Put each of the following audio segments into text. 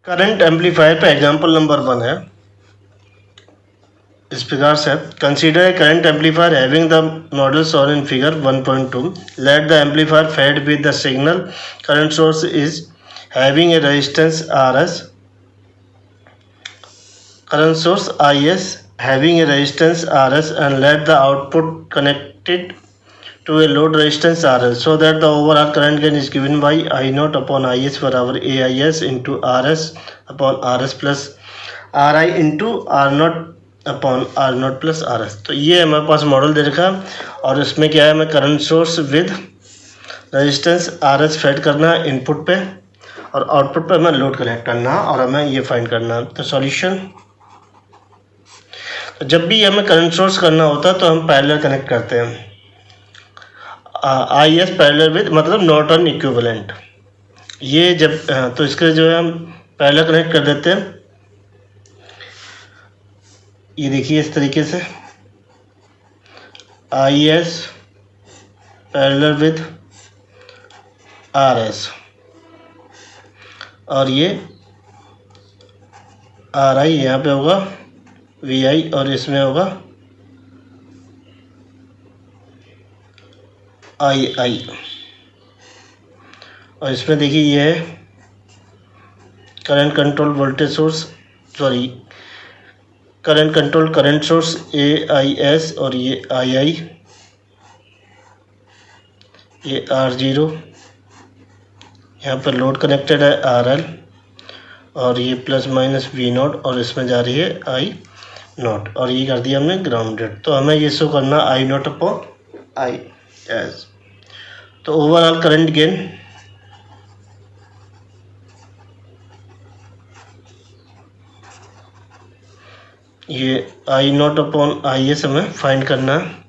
Current amplifier पे example number 1 है, इस प्रकार से consider a current amplifier having the model shown in figure 1.2. Let the amplifier fade with the signal current source is having a resistance RS, current source IS having a resistance RS, and let the output connected to a load resistance RL, so that the overall current gain is given by I naught upon IS बराबर AIS into RS upon RS plus RI into R naught upon R naught plus RS. तो ये हमारे पास model दे रखा है और इसमें क्या है, हमें current source with resistance RS fed करना है इनपुट पे और आउटपुट पे हमें लोड कनेक्ट करना और हमें ये फाइंड करना है. तो सॉल्यूशन, तो जब भी हमें करंट सोर्स करना होता है तो हम पैरेलल कनेक्ट करते हैं. IS पैरेलल विद मतलब नॉर्टन इक्विवेलेंट. ये जब तो इसके जो है हम पैरेलल कनेक्ट कर देते हैं. ये देखिए इस तरीके से IS पैरेलल विद RS और ये RI यहाँ पे होगा VI और इसमें होगा II. और इसमें देखिए ये है current control voltage source, sorry current control current source AIS और ये II, ये R0, यहाँ पर लोड कनेक्टेड है RL और ये प्लस माइनस V0 और इसमें जा रही है I0 और ये कर दिया हमने ग्राउंडेड. तो हमें ये शो करना I0 अपॉन IS. तो ओवरऑल करंट गेन ये I0 अपॉन IS हमें फाइंड करना है.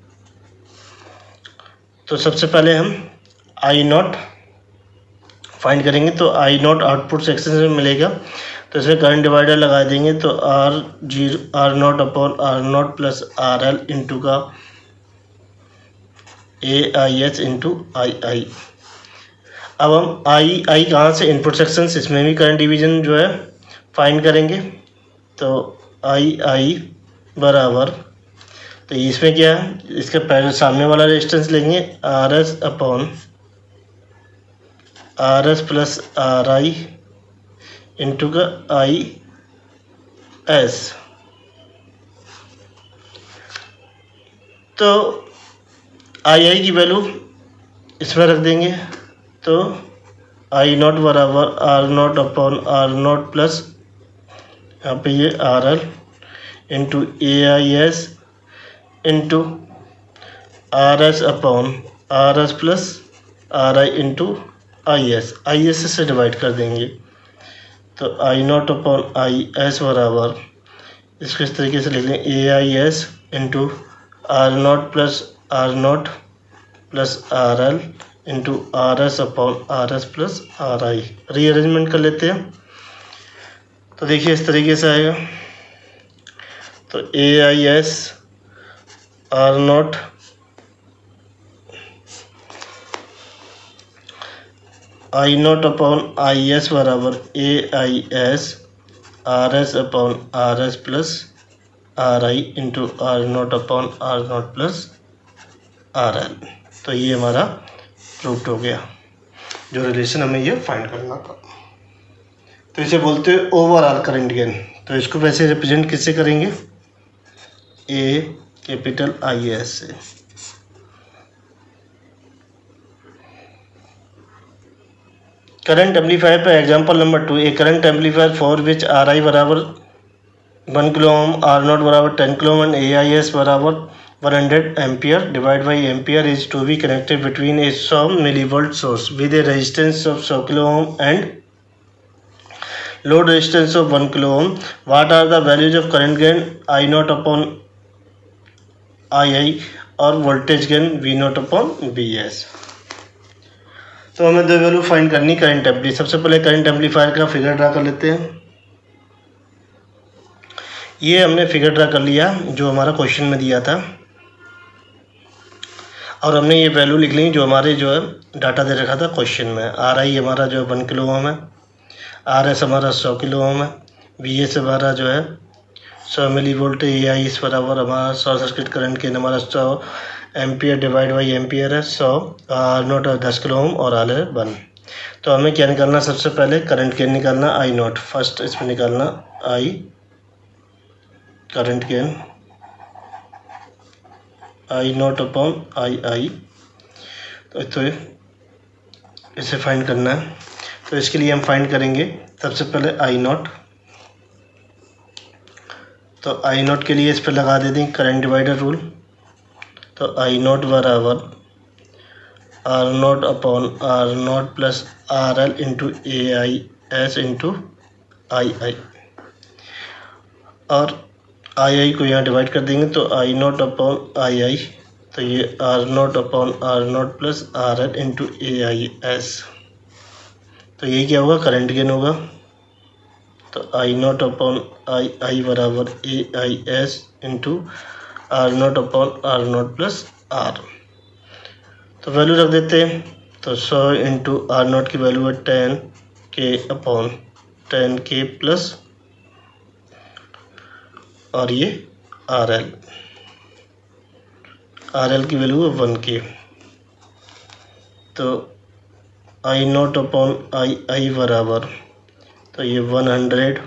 तो सबसे पहले हम I0 फाइंड करेंगे. तो I0 आउटपुट सेक्शन से मिलेगा तो इसमें करंट डिवाइडर लगा देंगे. तो R0 upon R0 plus RL into का AIS इंटू II. अब हम I कहाँ से, इनपुट सेक्शन, इसमें भी करंट डिवीजन जो है फाइंड करेंगे. तो II बराबर, तो इसमें क्या है, इसके पहले सामने वाला रेजिस्टेंस लेंगे RS upon RS plus RI into का IS. तो II की वैल्यू इसमें रख देंगे. तो I0 बराबर R0 अपॉन R0 प्लस यहाँ पे ये RL into AIS into RS upon RS plus RI into IS से डिवाइड कर देंगे. तो I0 अपॉन IS बराबर, इसको इस तरीके से लिख लें AIS into R0 plus RL into RS upon RS plus RI. Rearrangement कर लेते हैं. तो देखिए इस तरीके से आएगा. तो AIS R0 I0 upon IS बराबर AIS RS upon RS plus RI into R0 upon R0 plus RL. तो ये हमारा प्रूव्ड हो गया, जो रिलेशन हमें ये फाइंड करना था. तो इसे बोलते हैं ओवरऑल करंट गेन. तो इसको वैसे रिप्रेजेंट किससे करेंगे, A कैपिटल IS से. करंट एम्पलीफायर पर example number 2. A current amplifier for which RI बराबर 1 किलो ओम, R0 बराबर 10 किलो ओम, AIS बराबर 100 ampere divide by ampere is to be connected between a 100 millivolt source with a resistance of 100 kilo ohm and load resistance of 1 kilo ohm. What are the values of current gain I0 upon II और voltage gain V0 upon Vs. तो हमें दो value find करनी current amply. सबसे पहले current amplifier का figure draw कर लेते हैं. ये हमने फिगर ड्रा कर लिया जो हमारा क्वेश्चन में दिया था और हमने ये वैल्यू लिख ली जो हमारे जो है डाटा दे रखा था क्वेश्चन में. RI हमारा जो है 1 किलो ओम है, आर एस हमारा 100 किलो ओम है, वी एस हमारा जो है 100 मिली वोल्ट, ए आई इस बराबर हमारा शॉर्ट सर्किट करंट के हमारा 100 एम्पियर डिवाइड बाई एम्पियर है 100, आर नॉट 10 किलो ओम और आर है 1। तो हमें क्या निकालना, सबसे पहले करंट गेन निकालना आई नॉट, फर्स्ट इसमें निकालना I current gain I not upon I. तो इसे फाइंड करना है। तो इसके लिए हम फाइंड करेंगे सबसे पहले आई नॉट। तो आई नॉट के लिए इस पर लगा दे दें करंट डिवाइडर रूल। तो आई नॉट बराबर R not upon are not plus R L into A I S into I. और आई को यहाँ डिवाइड कर देंगे तो आई नॉट अपॉन आई, तो ये r not upon are not plus R L into A I S. तो ये क्या होगा, करंट गेन होगा। तो आई नॉट अपॉन आई बराबर A I S into R not upon are not plus R. तो वैल्यू रख देते हैं। तो 100 इंटू आर नॉट की वैल्यू है 10 के अपॉन 10 के प्लस और ये आर एल की वैल्यू है 1 के। तो आई नॉट अपॉन आई बराबर, तो ये 100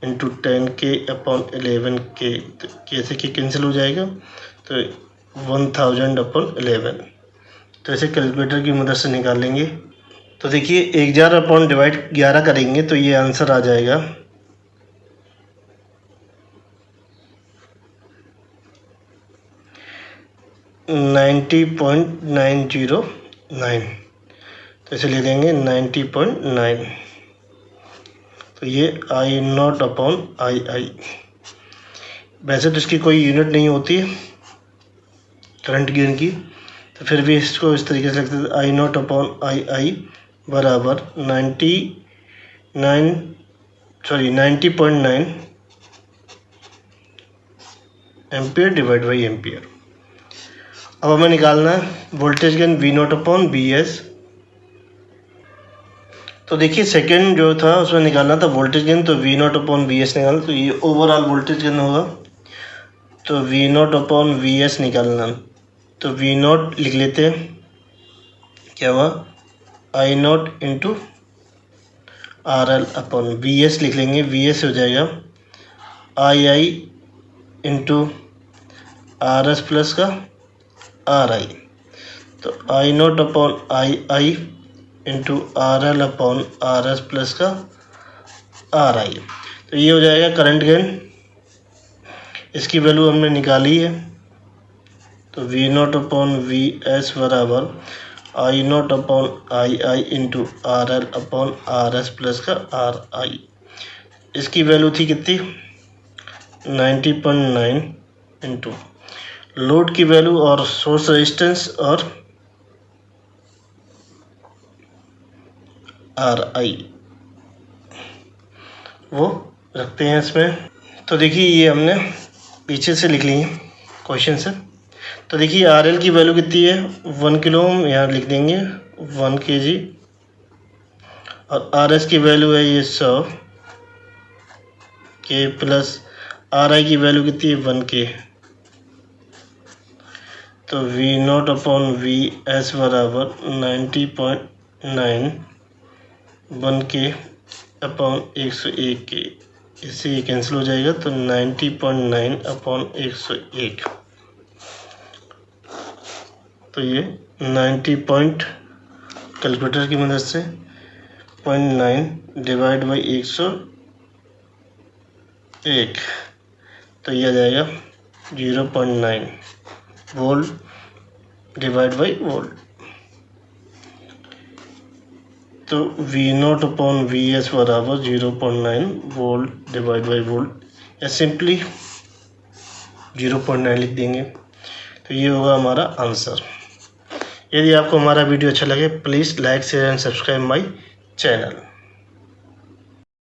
इंटू 10 के अपॉन 11 के, तो कैसे के कैंसिल हो जाएगा, तो 1000 अपॉन 11। तो इसे कैलकुलेटर की मदद से निकाल लेंगे। तो देखिए 1000 अपॉन डिवाइड 11 करेंगे तो ये आंसर आ जाएगा 90.909। तो इसे ले लेंगे 90.9। तो ये आई नॉट अपॉन आई। वैसे तो इसकी कोई यूनिट नहीं होती करंट गेन की, तो फिर भी इसको इस तरीके से लिखते हैं आई नॉट अपॉन आई बराबर 90.9 एम्पियर डिवाइड बाई एम्पियर। अब हमें निकालना है voltage gain V not upon B S. तो देखिए सेकंड जो था उसमें निकालना था वोल्टेज गेन, तो we not upon B S निकालना, तो ये ओवरऑल वोल्टेज गेन होगा। तो we not upon we S निकालना, तो वी नॉट लिख लेते हैं, क्या हुआ I not into R L upon we S लिख लेंगे, वी एस हो जाएगा I into R S plus का आर आई। तो I not upon I into R L upon R S plus का आर आई। तो ये हो जाएगा करंट गेन, इसकी वैल्यू हमने निकाली है। तो we not upon V S बराबर I not upon I into R L upon R S plus का आर आई। इसकी वैल्यू थी कितनी 90.9 इंटू लोड की वैल्यू और सोर्स रेजिस्टेंस और आर आई वो रखते हैं इसमें। तो देखिए ये हमने पीछे से लिख ली है क्वेश्चन से। तो देखिए आर एल की वैल्यू कितनी है 1 किलो ओम, यहाँ लिख देंगे 1 kg, और आर एस की वैल्यू है ये 100 के प्लस आर आई की वैल्यू कितनी है 1 के। तो we not upon V S बराबर 90.9 1 के अपॉन 101 के, इससे ये कैंसिल हो जाएगा। तो 90.9 अपॉन 101, तो ये 90 पॉइंट कैलकुलेटर की मदद से 0.9 डिवाइड बाई 101, तो ये आ जाएगा 0.9 वोल्ट डिवाइड बाई वोल्ट। तो we not upon V S बराबर 0.9 वोल्ट डिवाइड बाई वोल्ट, या सिंपली 0.9 लिख देंगे। तो ये होगा हमारा आंसर। यदि आपको हमारा वीडियो अच्छा लगे please like share and subscribe my channel.